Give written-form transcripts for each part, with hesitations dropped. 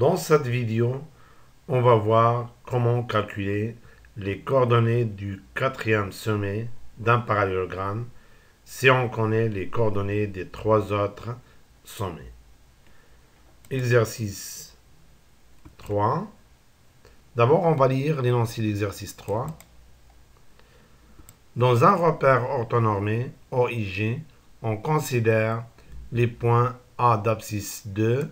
Dans cette vidéo, on va voir comment calculer les coordonnées du quatrième sommet d'un parallélogramme si on connaît les coordonnées des trois autres sommets. Exercice 3. D'abord, on va lire l'énoncé d'exercice 3. Dans un repère orthonormé, OIG, on considère les points A d'abscisse 2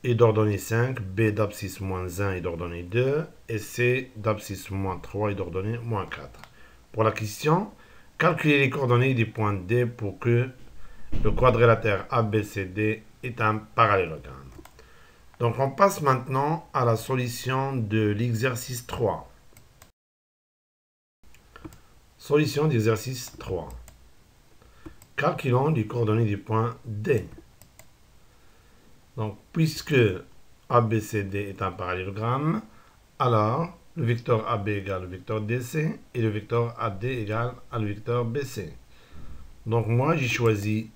et d'ordonnée 5, B d'abscisse moins 1 et d'ordonnée 2, et C d'abscisse moins 3 et d'ordonnée moins 4. Pour la question, calculez les coordonnées des points D pour que le quadrilatère ABCD est un parallélogramme. Donc on passe maintenant à la solution de l'exercice 3. Solution d'exercice 3. Calculons les coordonnées des points D. Donc, puisque ABCD est un parallélogramme, alors le vecteur AB égale le vecteur DC et le vecteur AD égale le vecteur BC. Donc, moi, j'ai choisi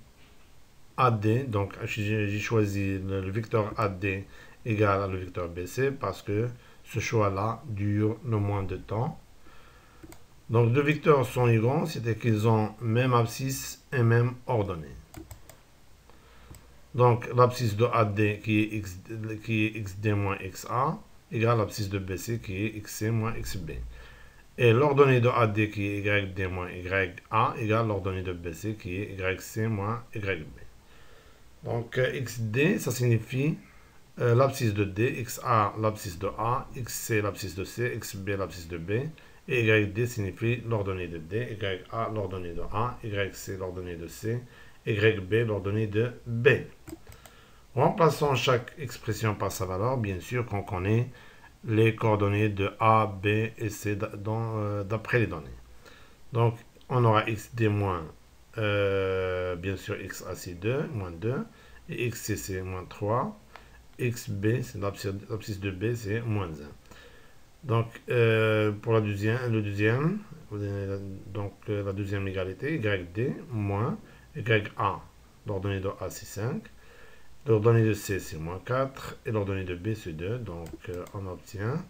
AD, donc j'ai choisi le vecteur AD égale le vecteur BC parce que ce choix-là dure le moins de temps. Donc, deux vecteurs sont égaux, c'est-à-dire qu'ils ont même abscisse et même ordonnée. Donc, l'abscisse de AD qui est XD moins XA égale l'abscisse de BC qui est XC moins XB. Et l'ordonnée de AD qui est YD moins YA égale l'ordonnée de BC qui est YC moins YB. Donc, XD, ça signifie l'abscisse de D, XA l'abscisse de A, XC l'abscisse de C, XB l'abscisse de B. Et YD signifie l'ordonnée de D, YA l'ordonnée de A, YC l'ordonnée de C, YB l'ordonnée de B. Remplaçons chaque expression par sa valeur, bien sûr qu'on connaît les coordonnées de A, B et C d'après les données. Donc, on aura XD moins, bien sûr, XAC2, moins 2, et XCC moins 3, XB, c'est l'abscisse de B, c'est moins 1. Donc, pour la deuxième égalité, YD moins YA, l'ordonnée de A, c'est 5. L'ordonnée de C, c'est moins 4. Et l'ordonnée de B, c'est 2. Donc, on obtient.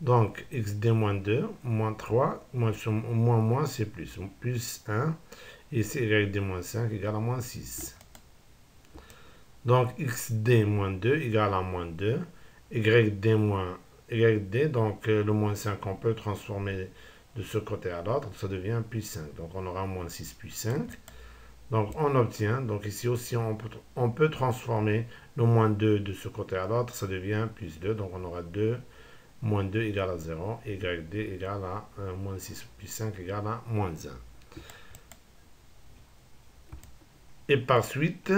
Donc, XD moins 2, moins 3, moins, c'est plus. Plus 1. Et c'est YD moins 5 égale à moins 6. Donc, XD moins 2 égale à moins 2. YD moins YD, donc le moins 5, on peut transformer de ce côté à l'autre. Ça devient plus 5. Donc, on aura moins 6 plus 5. Donc, on obtient, donc ici aussi, on peut transformer le moins 2 de ce côté à l'autre, ça devient plus 2. Donc, on aura 2, moins 2 égale à 0, et YD égale à moins 6 plus 5 égale à moins 1. Et par suite,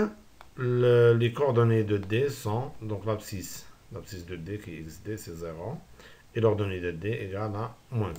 les coordonnées de D sont, donc l'abscisse de D qui est XD, c'est 0, et l'ordonnée de D égale à moins 1.